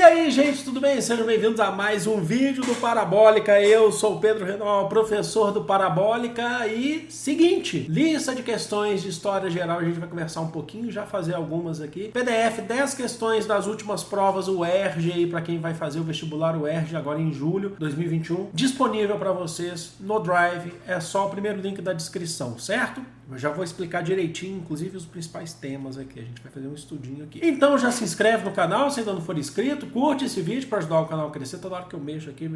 aí, gente, tudo bem? Sejam bem-vindos a mais um vídeo do Parabólica. Eu sou o Pedro Renault, professor do Parabólica. E seguinte, lista de questões de história geral, a gente vai conversar um pouquinho, já fazer algumas aqui. PDF, 10 questões das últimas provas UERJ aí para quem vai fazer o vestibular UERJ agora em julho de 2021. Disponível para vocês no Drive, é só o primeiro link da descrição, certo? Eu já vou explicar direitinho, inclusive os principais temas aqui. A gente vai fazer um estudinho aqui. Então já se inscreve no canal, se ainda não for inscrito, curte esse vídeo para ajudar o canal a crescer. Toda hora que eu mexo aqui,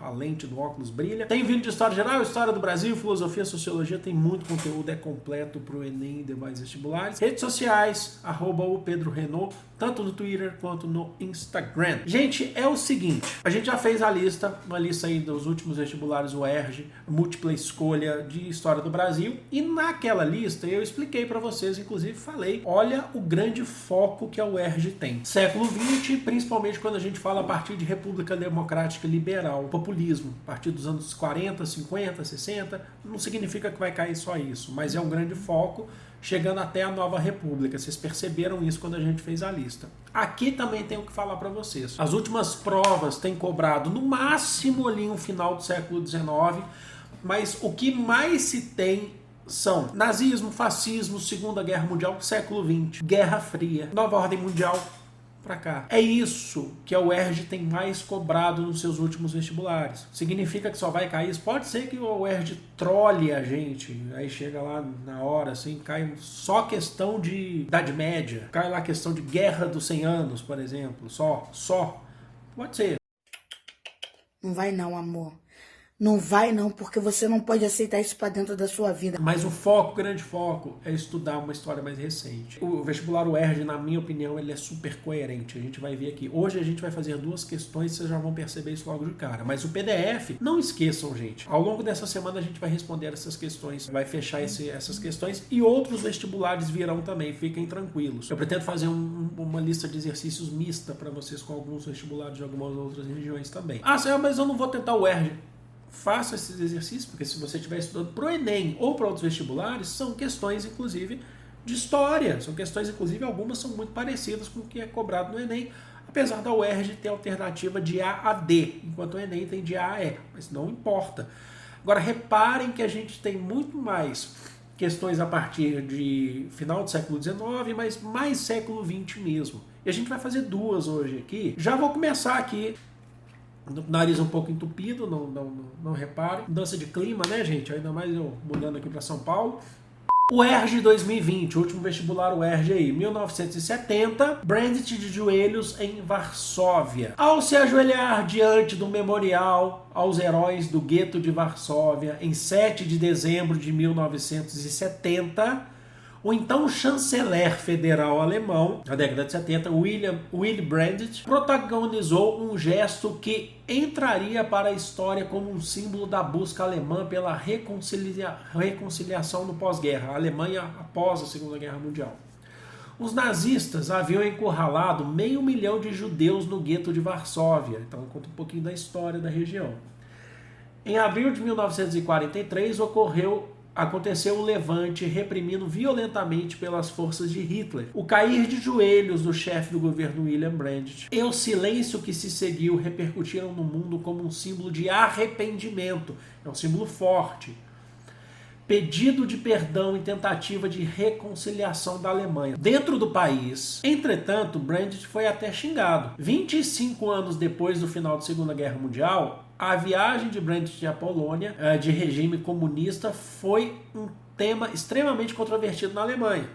a lente do óculos brilha. Tem vídeo de história geral, história do Brasil, filosofia, sociologia, tem muito conteúdo, é completo pro Enem e demais vestibulares. Redes sociais, @o Pedro Renault, tanto no Twitter quanto no Instagram. Gente, é o seguinte, a gente já fez a lista, uma lista aí dos últimos vestibulares UERJ, múltipla escolha de história do Brasil, e naquela lista eu expliquei para vocês, inclusive falei, olha o grande foco que a UERJ tem. Século XX, principalmente quando a gente fala a partir de República Democrática Liberal, populismo, a partir dos anos 40, 50, 60, não significa que vai cair só isso, mas é um grande foco, chegando até a Nova República. Vocês perceberam isso quando a gente fez a lista. Aqui também tenho que falar para vocês. As últimas provas têm cobrado no máximo ali um final do século XIX, mas o que mais se tem são nazismo, fascismo, Segunda Guerra Mundial, século XX, Guerra Fria, Nova Ordem Mundial, pra cá. É isso que a UERJ tem mais cobrado nos seus últimos vestibulares. Significa que só vai cair isso? Pode ser que a UERJ trole a gente, aí chega lá na hora, assim, cai só questão de Idade Média, cai lá questão de Guerra dos 100 Anos, por exemplo, só. Pode ser. Não vai não, amor. Não vai não, porque você não pode aceitar isso pra dentro da sua vida. Mas o foco, o grande foco, é estudar uma história mais recente. O vestibular UERJ, na minha opinião, ele é super coerente. A gente vai ver aqui. Hoje a gente vai fazer duas questões, vocês já vão perceber isso logo de cara. Mas o PDF, não esqueçam, gente. Ao longo dessa semana a gente vai responder essas questões, vai fechar essas questões e outros vestibulares virão também, fiquem tranquilos. Eu pretendo fazer uma lista de exercícios mista para vocês com alguns vestibulares de algumas outras regiões também. Ah, Senhor, mas eu não vou tentar o UERJ. Faça esses exercícios, porque se você estiver estudando para o Enem ou para outros vestibulares, são questões, inclusive, de história. São questões, inclusive, algumas são muito parecidas com o que é cobrado no Enem, apesar da UERJ ter alternativa de A a D, enquanto o Enem tem de A a E, mas não importa. Agora, reparem que a gente tem muito mais questões a partir de final do século XIX, mas mais século XX mesmo. E a gente vai fazer duas hoje aqui. Já vou começar aqui. Nariz um pouco entupido, não reparem. Mudança de clima, né, gente? Ainda mais eu mudando aqui para São Paulo. UERJ 2020, o último vestibular UERJ aí, 1970, Brandt de joelhos em Varsóvia. Ao se ajoelhar diante do memorial aos heróis do gueto de Varsóvia, em 7 de dezembro de 1970, o então chanceler federal alemão, na década de 70, Willy Brandt, protagonizou um gesto que entraria para a história como um símbolo da busca alemã pela reconciliação no pós-guerra, a Alemanha após a Segunda Guerra Mundial. Os nazistas haviam encurralado 500 mil de judeus no gueto de Varsóvia, então conta um pouquinho da história da região. Em abril de 1943 aconteceu o levante reprimido violentamente pelas forças de Hitler. O cair de joelhos do chefe do governo Willy Brandt e o silêncio que se seguiu repercutiram no mundo como um símbolo de arrependimento. É um símbolo forte. Pedido de perdão e tentativa de reconciliação da Alemanha dentro do país. Entretanto, Brandt foi até xingado. 25 anos depois do final da Segunda Guerra Mundial, a viagem de Brandt à Polônia, de regime comunista, foi um tema extremamente controvertido na Alemanha.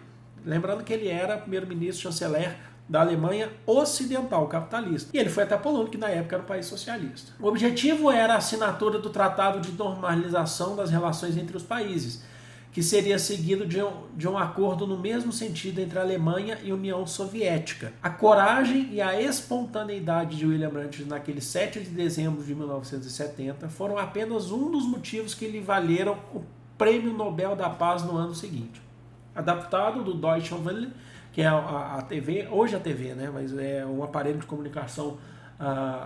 Lembrando que ele era primeiro-ministro chanceler da Alemanha ocidental, capitalista. E ele foi até a Polônia, que na época era um país socialista. O objetivo era a assinatura do Tratado de Normalização das Relações entre os Países, que seria seguido de um acordo no mesmo sentido entre a Alemanha e a União Soviética. A coragem e a espontaneidade de Willy Brandt naquele 7 de dezembro de 1970 foram apenas um dos motivos que lhe valeram o Prêmio Nobel da Paz no ano seguinte. Adaptado do Deutsche Welle, que é a TV, hoje a TV, né, mas é um aparelho de comunicação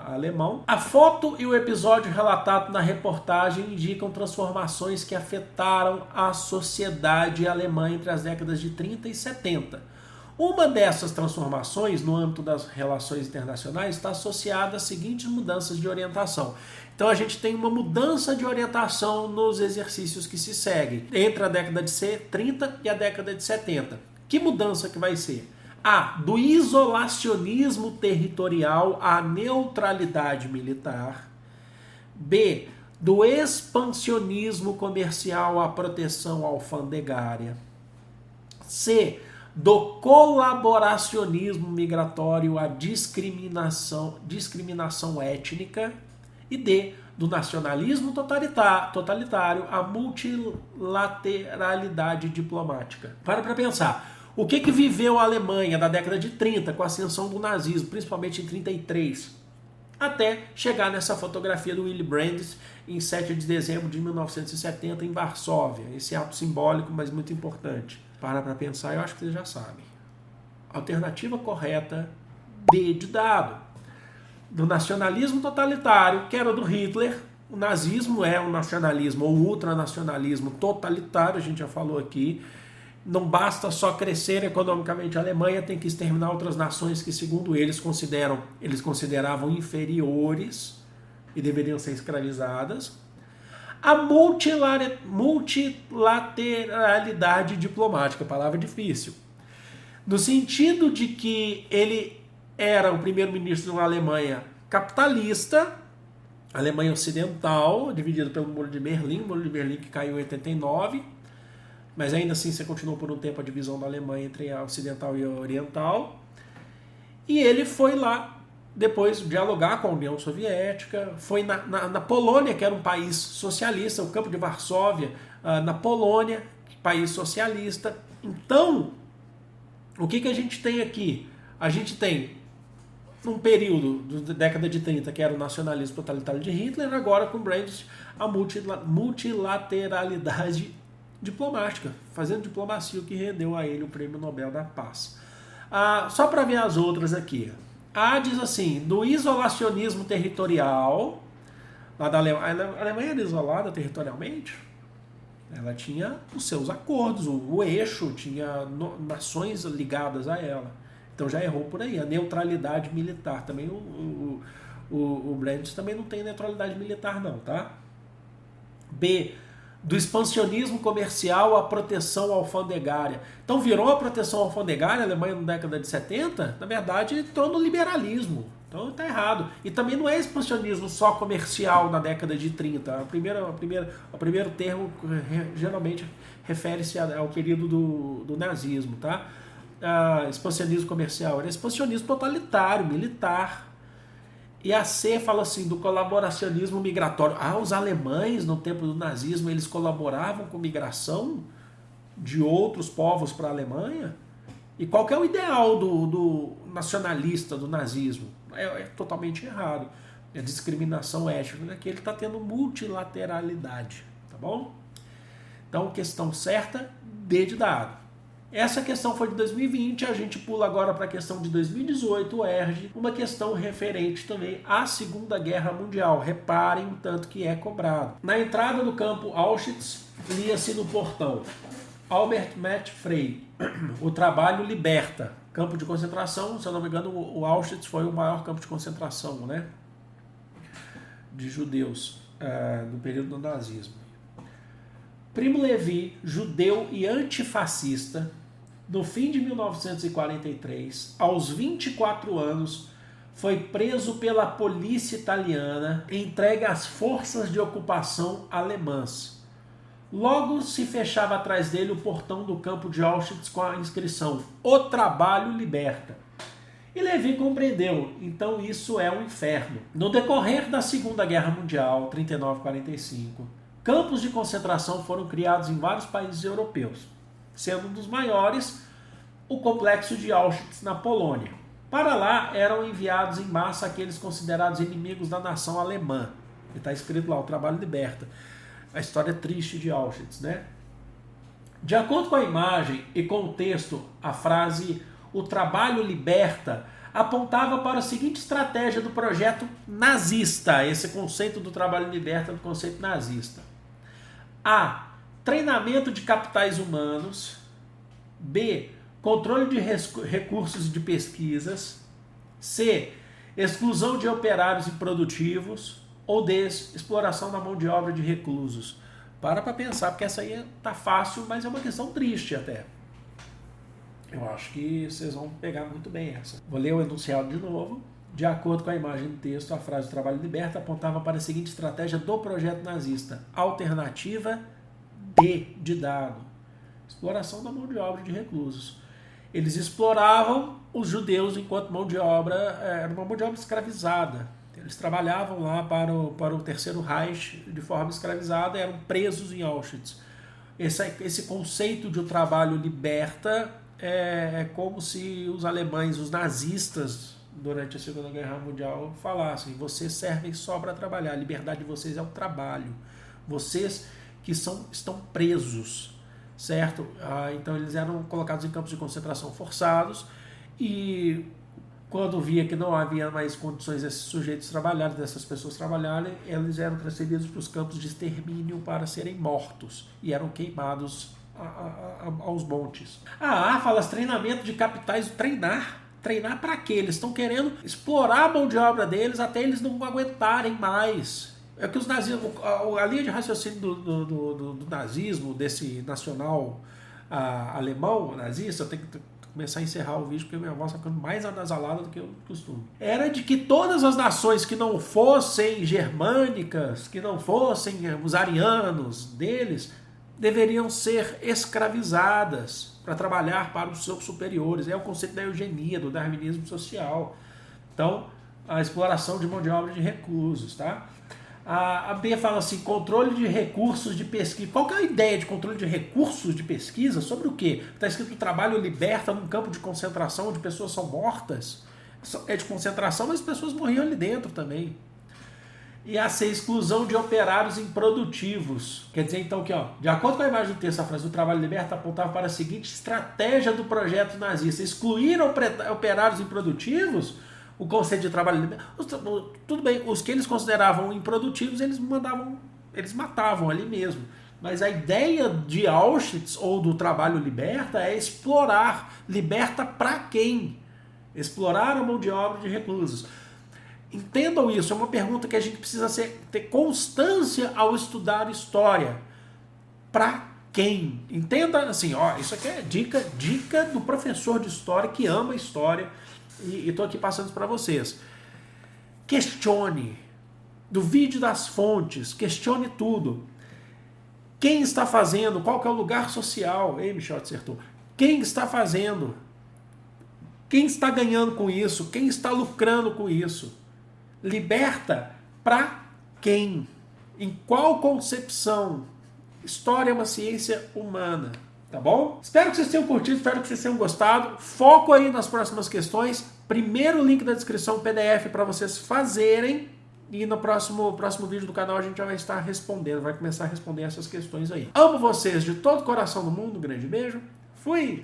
alemão. A foto e o episódio relatado na reportagem indicam transformações que afetaram a sociedade alemã entre as décadas de 30 e 70. Uma dessas transformações no âmbito das relações internacionais está associada às seguintes mudanças de orientação. Então a gente tem uma mudança de orientação nos exercícios que se seguem entre a década de 30 e a década de 70. Que mudança que vai ser? A. Do isolacionismo territorial à neutralidade militar. B. Do expansionismo comercial à proteção alfandegária. C. Do colaboracionismo migratório à discriminação étnica. E D. Do nacionalismo totalitário à multilateralidade diplomática. Para pensar. O que viveu a Alemanha da década de 30 com a ascensão do nazismo, principalmente em 33, até chegar nessa fotografia do Willy Brandt em 7 de dezembro de 1970 em Varsóvia. Esse ato simbólico, mas muito importante. Para pensar, eu acho que vocês já sabem. Alternativa correta, D de dado. Do nacionalismo totalitário, que era do Hitler. O nazismo é um nacionalismo ou ultranacionalismo totalitário, a gente já falou aqui. Não basta só crescer economicamente a Alemanha, tem que exterminar outras nações que, segundo eles consideravam inferiores e deveriam ser escravizadas. A multilateralidade diplomática, palavra difícil. No sentido de que ele era o primeiro-ministro de uma Alemanha capitalista, Alemanha Ocidental, dividida pelo Muro de Berlim que caiu em 89, mas ainda assim você continuou por um tempo a divisão da Alemanha entre a ocidental e a oriental. E ele foi lá, depois, dialogar com a União Soviética, foi na Polônia, que era um país socialista, o Campo de Varsóvia, na Polônia, país socialista. Então, o que a gente tem aqui? A gente tem um período da década de 30, que era o nacionalismo totalitário de Hitler, agora com Brandt, a multilateralidade diplomática, fazendo diplomacia, o que rendeu a ele o Prêmio Nobel da Paz. Só para ver as outras aqui. A diz assim, do isolacionismo territorial, lá da Alemanha, a Alemanha era isolada territorialmente? Ela tinha os seus acordos, o eixo, tinha nações ligadas a ela. Então já errou por aí. A neutralidade militar, também o Brandt também não tem neutralidade militar não, tá? B. Do expansionismo comercial à proteção alfandegária. Então virou a proteção alfandegária a Alemanha na década de 70? Na verdade, entrou no liberalismo. Então está errado. E também não é expansionismo só comercial na década de 30. O primeiro termo geralmente refere-se ao período do nazismo. Tá? Expansionismo comercial era expansionismo totalitário, militar. E a C fala assim, do colaboracionismo migratório. Os alemães, no tempo do nazismo, eles colaboravam com migração de outros povos para a Alemanha? E qual que é o ideal do nacionalista do nazismo? É totalmente errado. É discriminação étnica, que ele está tendo multilateralidade. Tá bom? Então, questão certa, D de dado. Essa questão foi de 2020, a gente pula agora para a questão de 2018, o ERG, uma questão referente também à Segunda Guerra Mundial. Reparem o tanto que é cobrado. Na entrada do campo Auschwitz, lia-se no portão: Albert Matt Frey, o trabalho liberta. Campo de concentração, se eu não me engano, o Auschwitz foi o maior campo de concentração, né, de judeus no período do nazismo. Primo Levi, judeu e antifascista, no fim de 1943, aos 24 anos, foi preso pela polícia italiana e entregue às forças de ocupação alemãs. Logo se fechava atrás dele o portão do campo de Auschwitz com a inscrição: O trabalho liberta. E Levi compreendeu, então isso é um inferno. No decorrer da Segunda Guerra Mundial, 39-45, campos de concentração foram criados em vários países europeus, sendo um dos maiores o complexo de Auschwitz, na Polônia. Para lá eram enviados em massa aqueles considerados inimigos da nação alemã. Está escrito lá, o trabalho liberta. A história triste de Auschwitz, né? De acordo com a imagem e com o texto, a frase "o trabalho liberta" apontava para a seguinte estratégia do projeto nazista, esse conceito do trabalho liberta do conceito nazista. A. Treinamento de capitais humanos. B. controle de recursos de pesquisas. C, exclusão de operários improdutivos. Ou D, exploração da mão de obra de reclusos. Para pensar, porque essa aí tá fácil, mas é uma questão triste até. Eu acho que vocês vão pegar muito bem essa. Vou ler o enunciado de novo. De acordo com a imagem do texto, a frase "o trabalho liberta" apontava para a seguinte estratégia do projeto nazista. Alternativa D, de dado. Exploração da mão de obra de reclusos. Eles exploravam os judeus enquanto mão de obra, era uma mão de obra escravizada. Eles trabalhavam lá para o Terceiro Reich de forma escravizada, eram presos em Auschwitz. Esse conceito de o trabalho liberta é como se os alemães, os nazistas, durante a Segunda Guerra Mundial, falassem: vocês servem só para trabalhar, a liberdade de vocês é o trabalho. Vocês que estão presos, certo? Então eles eram colocados em campos de concentração forçados e quando via que não havia mais condições desses sujeitos trabalharem, dessas pessoas trabalharem, eles eram transferidos para os campos de extermínio para serem mortos e eram queimados aos montes. Fala treinamento de capitais, treinar para quê? Eles estão querendo explorar a mão de obra deles até eles não aguentarem mais. É que os nazistas, a linha de raciocínio do nazismo, desse nacional alemão nazista, eu tenho que começar a encerrar o vídeo porque minha voz está ficando mais anasalada do que eu costumo. Era de que todas as nações que não fossem germânicas, que não fossem os arianos deles, deveriam ser escravizadas para trabalhar para os seus superiores. É o conceito da eugenia, do darwinismo social. Então, a exploração de mão de obra de reclusos, tá? A B fala assim, controle de recursos de pesquisa. Qual que é a ideia de controle de recursos de pesquisa? Sobre o quê? Está escrito trabalho liberta num campo de concentração onde pessoas são mortas. É de concentração, mas as pessoas morriam ali dentro também. E a C, exclusão de operários improdutivos. Quer dizer, então, que, de acordo com a imagem do texto, a frase "do trabalho liberta" apontava para a seguinte estratégia do projeto nazista: excluir operários improdutivos. O conceito de trabalho liberta, tudo bem, os que eles consideravam improdutivos, eles matavam ali mesmo. Mas a ideia de Auschwitz ou do trabalho liberta é explorar. Liberta para quem? Explorar a mão de obra de reclusos. Entendam isso, é uma pergunta que a gente precisa ter constância ao estudar história. Para quem? Entenda assim, isso aqui é dica do professor de história que ama história e estou aqui passando isso para vocês. Questione, duvide das fontes, questione tudo. Quem está fazendo? Qual que é o lugar social? Ei, Michel acertou. Quem está fazendo? Quem está ganhando com isso? Quem está lucrando com isso? Liberta para quem? Em qual concepção? História é uma ciência humana, tá bom? Espero que vocês tenham curtido, espero que vocês tenham gostado. Foco aí nas próximas questões. Primeiro link da descrição, PDF para vocês fazerem. E no próximo vídeo do canal a gente já vai estar respondendo, vai começar a responder essas questões aí. Amo vocês de todo o coração do mundo, um grande beijo. Fui!